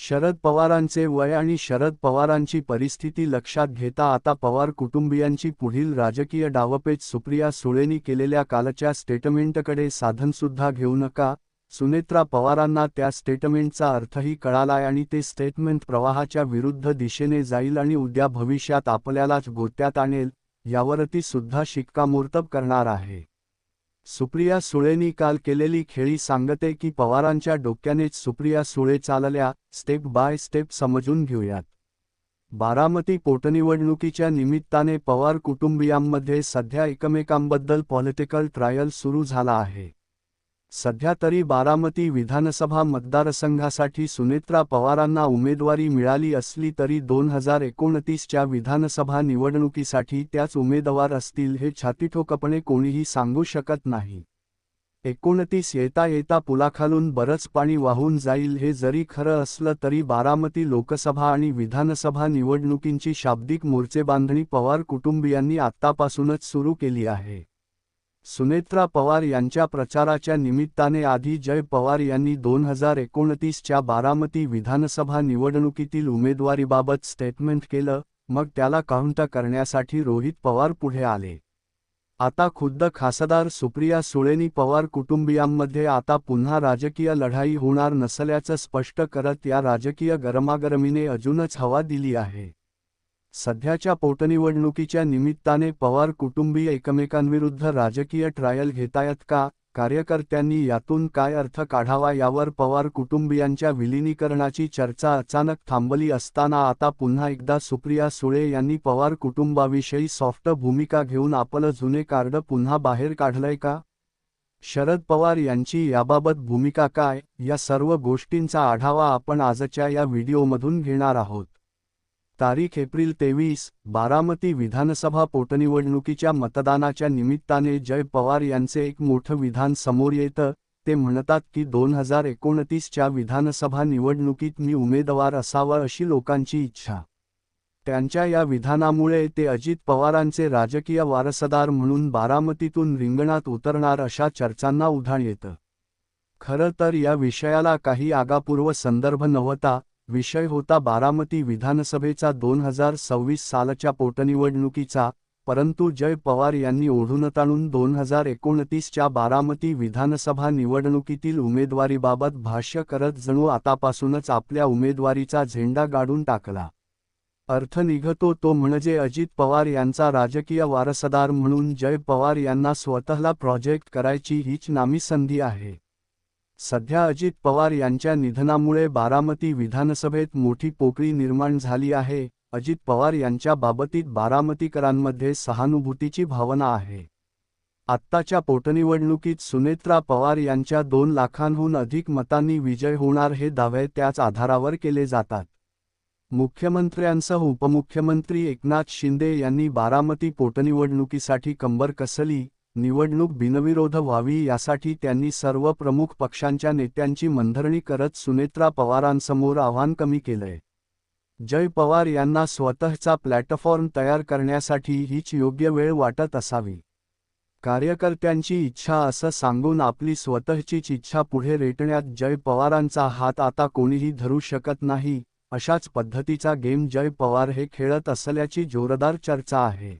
शरद पवारांचे वय आणि शरद पवारांची परिस्थिती लक्षात घेता आता पवार कुटुंबियांची पुढील राजकीय डावपेच सुप्रिया सुळेंनी केलेल्या कालच्या स्टेटमेंटकडे साधनसुद्धा घेऊ नका. सुनेत्रा पवारांना त्या स्टेटमेंटचा अर्थही कळालाय आणि ते स्टेटमेंट प्रवाहाच्या विरुद्ध दिशेने जाईल आणि उद्या भविष्यात आपल्यालाच गोत्यात आणेल, यावरती सुद्धा शिक्कामोर्तब करणार आहे. सुप्रिया सुळेंनी काल केलेली खेळी सांगते की पवारांच्या डोक्यानेच सुप्रिया सुळे चालल्या. स्टेप बाय स्टेप समजून घेऊयात. बारामती पोटनिवडणुकीच्या निमित्ताने पवार कुटुंबियांमध्ये सध्या एकमेकांबद्दल पॉलिटिकल ट्रायल सुरू झाला आहे. सध्या तरी बारामती विधानसभा मतदारसंघासाठी सुनेत्रा पवारांना उमेदवारी मिळाली असली तरी 2029च्या विधानसभा निवडणुकीसाठी त्याच उमेदवार असतील हे छातीठोकपणे कोणीही सांगू शकत नाही. 29 येता येता पुलाखालून बरंच पाणी वाहून जाईल हे जरी खरं असलं तरी बारामती लोकसभा आणि विधानसभा निवडणुकींची शाब्दिक मोर्चेबांधणी पवार कुटुंबियांनी आत्तापासूनच सुरू केली आहे. सुनेत्रा पवार यांच्या प्रचाराच्या निमित्ताने आधी जय पवार यांनी 2029च्या बारामती विधानसभा निवडणुकीतील उमेदवारीबाबत स्टेटमेंट केलं, मग त्याला काउंटर करण्यासाठी रोहित पवार पुढे आले. आता खुद्द खासदार सुप्रिया सुळेंनी पवार कुटुंबियांमध्ये आता पुन्हा राजकीय लढाई होणार नसल्याचं स्पष्ट करत या राजकीय गरमागरमीने अजूनच हवा दिली आहे. सध्याच्या पोटनिवडणुकीच्या निमित्ताने पवार कुटुंबीय एकमेकांविरुद्ध राजकीय ट्रायल घेतायत का? कार्यकर्त्यांनी यातून काय अर्थ काढावा यावर पवार कुटुंबियांच्या विलिनीकरणाची चर्चा अचानक थांबली असताना आता पुन्हा एकदा सुप्रिया सुळे यांनी पवार कुटुंबाविषयी सॉफ्ट भूमिका घेऊन आपलं जुने कार्ड पुन्हा बाहेर काढलंय का? शरद पवार यांची याबाबत भूमिका काय, या सर्व गोष्टींचा आढावा आपण आजच्या या व्हिडिओमधून घेणार आहोत. तारीख एप्रिल 23, बारामती विधानसभा पोटनिवडणुकीच्या मतदानाच्या निमित्ताने जय पवार यांचे एक मोठं विधान समोर येतं. ते म्हणतात की 2029च्या विधानसभा निवडणुकीत मी उमेदवार असावं अशी लोकांची इच्छा. त्यांच्या या विधानामुळे ते अजित पवारांचे राजकीय वारसदार म्हणून बारामतीतून रिंगणात उतरणार अशा चर्चांना उधाण येतं. खरं तर या विषयाला काही आगापूर्व संदर्भ नव्हता. विषय होता बारामती विधानसभेचा 2026 सालच्या पोटनिवडणुकीचा, परंतु जय पवार यांनी ओढून ताणून 2029च्या बारामती विधानसभा निवडणुकीतील उमेदवारीबाबत भाष्य करत जणू आतापासूनच आपल्या उमेदवारीचा झेंडा गाडून टाकला. अर्थ निघतो तो म्हणजे अजित पवार यांचा राजकीय वारसदार म्हणून जय पवार यांना स्वतःला प्रोजेक्ट करायची हीच नामी संधी आहे. सध्या अजित पवार यांच्या निधनामुळे बारामती विधानसभेत मोठी पोकळी निर्माण झाली आहे. अजित पवार यांच्या बाबतीत बारामतीकरांमध्ये सहानुभूतीची भावना आहे. आत्ताच्या पोटनिवडणुकीत सुनेत्रा पवार यांच्या 2 लाखांहून अधिक मतांनी विजय होणार हे दावे त्याच आधारावर केले जातात. मुख्यमंत्र्यांसह उपमुख्यमंत्री एकनाथ शिंदे यांनी बारामती पोटनिवडणुकीसाठी कंबर कसली. निवडणूक बिनविरोध व्हावी यासाठी त्यांनी सर्व प्रमुख पक्षांच्या नेत्यांची मनधरणी करत सुनेत्रा पवारांसमोर आव्हान कमी केलंय. जय पवार यांना स्वतःचा प्लॅटफॉर्म तयार करण्यासाठी हीच योग्य वेळ वाटत असावी. कार्यकर्त्यांची इच्छा असं सांगून आपली स्वतःचीच इच्छा पुढे रेटण्यात जय पवारांचा हात आता कोणीही धरू शकत नाही. अशाच पद्धतीचा गेम जय पवार हे खेळत असल्याची जोरदार चर्चा आहे.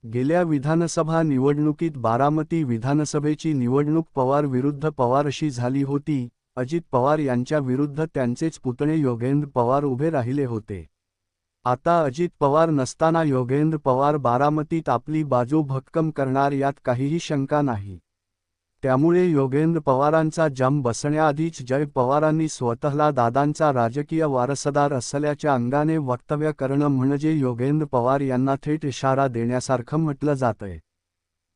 गेल्या विधानसभा निवडणुकीत बारामती विधानसभेची निवडणूक पवार विरुद्ध पवार अशी झाली होती. अजित पवार यांच्या विरुद्ध त्यांचेच पुतणे योगेंद्र पवार उभे राहिले होते. आता अजित पवार नसताना योगेंद्र पवार बारामतीत आपली बाजू भक्कम करणार यात काहीही शंका नाही. त्यामुळे योगेंद्र पवारांचा जम बसण्याआधीच जय पवारांनी स्वतःला दादांचा राजकीय वारसदार असल्याच्या अंगाने वक्तव्य करणं म्हणजे योगेंद्र पवार यांना थेट इशारा देण्यासारखं म्हटलं जातंय.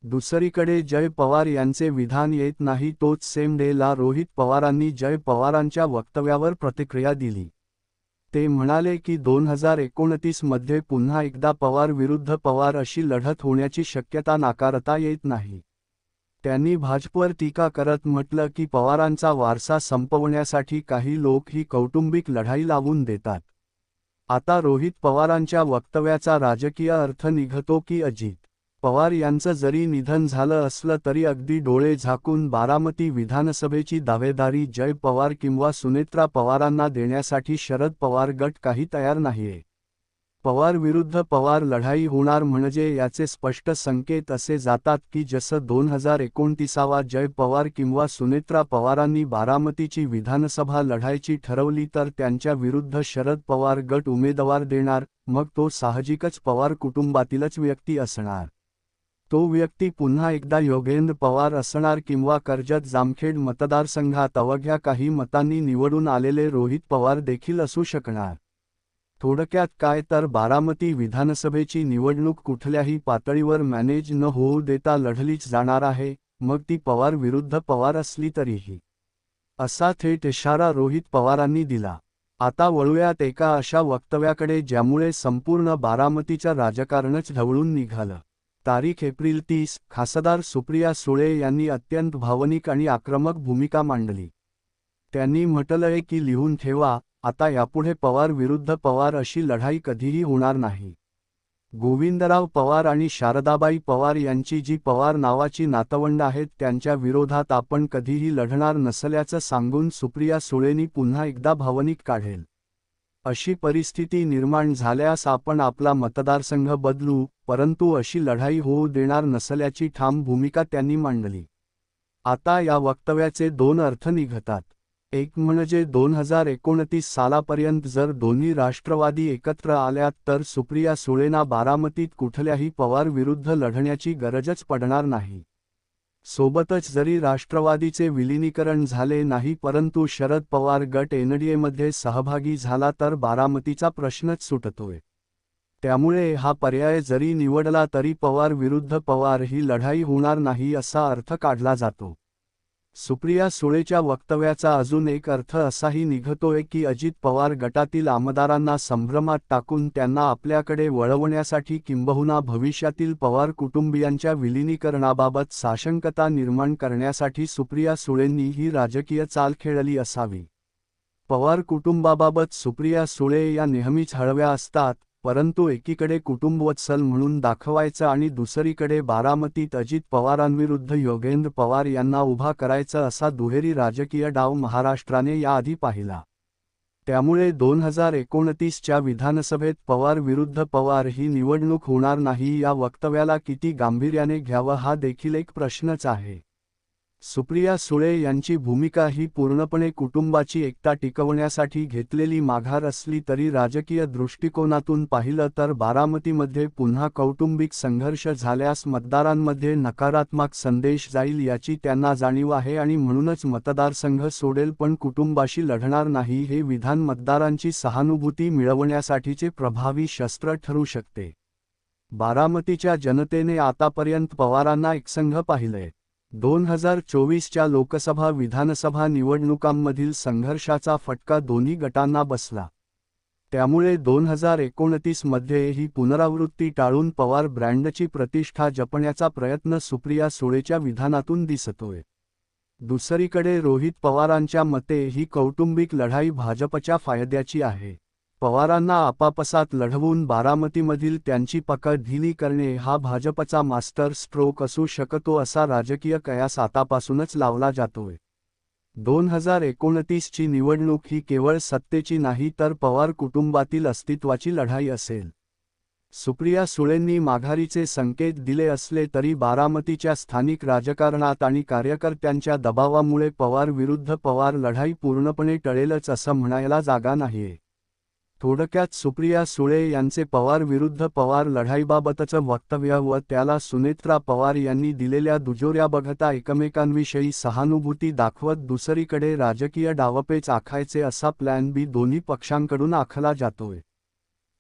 दुसरीकडे जय पवार यांचे विधान येत नाही तोच सेम डे ला रोहित पवारांनी जय पवारांच्या वक्तव्यावर प्रतिक्रिया दिली. ते म्हणाले की 2029 मध्ये पुन्हा एकदा पवार विरुद्ध पवार अशी लढत होण्याची शक्यता नाकारता येत नाही. त्यांनी भाजपवर टीका करत म्हटलं की पवारांचा वारसा संपवण्यासाठी काही लोक ही कौटुंबिक लढाई लावून देतात. आता रोहित पवारांच्या वक्तव्याचा राजकीय अर्थ निघतो की अजित पवार यांचं जरी निधन झालं असलं तरी अगदी डोळे झाकून बारामती विधानसभेची दावेदारी जय पवार किंवा सुनेत्रा पवारांना देण्यासाठी शरद पवार गट काही तयार नाहीये. पवार विरुद्ध पवार लढाई होणार म्हणजे याचे स्पष्ट संकेत असे जातात की जसं 2029 जय पवार किंवा सुनेत्रा पवारांनी बारामतीची विधानसभा लढायची ठरवली तर त्यांच्या विरुद्ध शरद पवार गट उमेदवार देणार, मग तो साहजिकच पवार कुटुंबातीलच व्यक्ती असणार. तो व्यक्ती पुन्हा एकदा योगेंद्र पवार असणार किंवा कर्जत जामखेड मतदारसंघात अवघ्या काही मतांनी निवडून आलेले रोहित पवार देखील असू शकणार. थोडक्यात काय तर बारामती विधानसभेची निवडणूक कुठल्याही पातळीवर मॅनेज न होऊ देता लढलीच जाणार आहे, मग ती पवार विरुद्ध पवार असली तरीही. असा थेट इशारा रोहित पवारांनी दिला. आता वळूयात एका अशा वक्तव्याकडे ज्यामुळे संपूर्ण बारामतीचं राजकारणच ढवळून निघालं. तारीख एप्रिल 30, खासदार सुप्रिया सुळे यांनी अत्यंत भावनिक आणि आक्रमक भूमिका मांडली. त्यांनी म्हटलंय की लिहून ठेवा, आता यापुढे पवार विरुद्ध पवार अशी लढाई कधीही होणार नाही. गोविंदराव पवार आणि शारदाबाई पवार यांची जी पवार नावाची नातवंड आहेत त्यांच्या विरोधात आपण कधीही लढणार नसल्याचं सांगून सुप्रिया सुळेंनी पुन्हा एकदा भावनिक काढेल. अशी परिस्थिती निर्माण झाल्यास आपण आपला मतदारसंघ बदलू, परंतु अशी लढाई होऊ देणार नसल्याची ठाम भूमिका त्यांनी मांडली. आता या वक्तव्याचे दोन अर्थ निघतात. एक म्हणजे 2029 सालापर्यंत जर दोन्ही राष्ट्रवादी एकत्र आल्यात तर सुप्रिया सुळेंना बारामतीत कुठल्याही पवार विरुद्ध लढण्याची गरजच पडणार नाही. सोबतच जरी राष्ट्रवादीचे विलीनीकरण झाले नाही परंतु शरद पवार गट एनडीएमध्ये सहभागी झाला तर बारामतीचा प्रश्नच सुटतोय. त्यामुळे हा पर्याय जरी निवडला तरी पवार विरुद्ध पवार ही लढाई होणार नाही असा अर्थ काढला जातो. सुप्रिया सुळेच्या वक्तव्याचा अजून एक अर्थ असाही निघतोय की अजित पवार गटातील आमदारांना संभ्रमात टाकून त्यांना आपल्याकडे वळवण्यासाठी किंबहुना भविष्यातील पवार कुटुंबियांच्या विलीनीकरणाबाबत साशंकता निर्माण करण्यासाठी सुप्रिया सुळेंनी ही राजकीय चाल खेळली असावी. पवार कुटुंबाबाबत सुप्रिया सुळे या नेहमीच हळव्या असतात, परंतु एकीकडे कुटुंबवत्सल म्हणून दाखवायचं आणि दुसरीकडे बारामतीत अजित पवारांविरुद्ध योगेंद्र पवार यांना उभा करायचं असा दुहेरी राजकीय डाव महाराष्ट्राने याआधी पाहिला. त्यामुळे 2029च्या विधानसभेत पवार विरुद्ध पवार ही निवडणूक होणार नाही या वक्तव्याला किती गांभीर्याने घ्यावं हा देखील एक प्रश्नच आहे. सुप्रिया सुळे यांची भूमिका ही पूर्णपणे कुटुंबाची एकता टिकवण्यासाठी घेतलेली माघार असली तरी राजकीय दृष्टिकोनातून पाहिलं तर बारामतीमध्ये पुन्हा कौटुंबिक संघर्ष झाल्यास मतदारांमध्ये नकारात्मक संदेश जाईल याची त्यांना जाणीव आहे आणि म्हणूनच मतदारसंघ सोडेल पण कुटुंबाशी लढणार नाही हे विधान मतदारांची सहानुभूती मिळवण्यासाठीचे प्रभावी शस्त्र ठरू शकते. बारामतीच्या जनतेने आतापर्यंत पवारांना एकसंघ पाहिलंय. 2024च्या लोकसभा विधानसभा निवडणुकांमधील संघर्षाचा फटका दोन्ही गटांना बसला. त्यामुळे 2029 मध्ये ही पुनरावृत्ती टाळून पवार ब्रँडची प्रतिष्ठा जपण्याचा प्रयत्न सुप्रिया सुळेच्या विधानातून दिसतोय. दुसरीकडे रोहित पवारांच्या मते ही कौटुंबिक लढाई भाजपच्या फायद्याची आहे. पवारांना आपापसात लढवून बारामतीमधील त्यांची पकड ढिली करणे हा भाजपचा मास्टर स्ट्रोक असू शकतो असा राजकीय कयास आतापासूनच लावला जातोय. 2029ची निवडणूक ही केवळ सत्तेची नाही तर पवार कुटुंबातील अस्तित्वाची लढाई असेल. सुप्रिया सुळेंनी माघारीचे संकेत दिले असले तरी बारामतीच्या स्थानिक राजकारणात आणि कार्यकर्त्यांच्या दबावामुळे पवार विरुद्ध पवार लढाई पूर्णपणे टळेलच असं म्हणायला जागा नाहीये. थोडक्यात सुप्रिया सुळे यांचे पवार विरुद्ध पवार लढाईबाबतचं वक्तव्य व त्याला सुनेत्रा पवार यांनी दिलेल्या दुजोऱ्या बघता एकमेकांविषयी सहानुभूती दाखवत दुसरीकडे राजकीय डावपेच आखायचे असा प्लॅन बी दोन्ही पक्षांकडून आखला जातोय.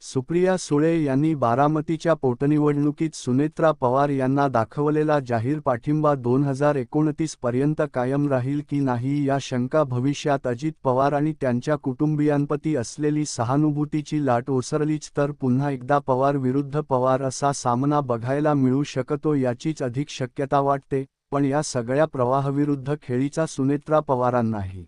सुप्रिया सुळे यांनी बारामतीच्या पोटनिवडणुकीत सुनेत्रा पवार यांना दाखवलेला जाहीर पाठिंबा 2029 पर्यंत कायम राहील की नाही या शंका भविष्यात अजित पवार आणि त्यांच्या कुटुंबियांप्रती असलेली सहानुभूतीची लाट ओसरलीच तर पुन्हा एकदा पवार विरुद्ध पवार असा सामना बघायला मिळू शकतो याचीच अधिक शक्यता वाटते. पण या सगळ्या प्रवाहाविरुद्ध खेळीचा सुनेत्रा पवारांनाही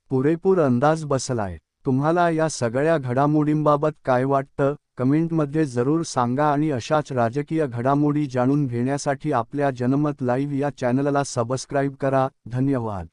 पुरेपूर अंदाज बसलाय. तुम्हाला या सगळ्या घडामोडींबाबत काय वाटतं कमेंटमध्ये जरूर सांगा आणि अशाच राजकीय घडामोडी जाणून घेण्यासाठी आपल्या जनमत लाईव्ह या चॅनलला सबस्क्राईब करा. धन्यवाद.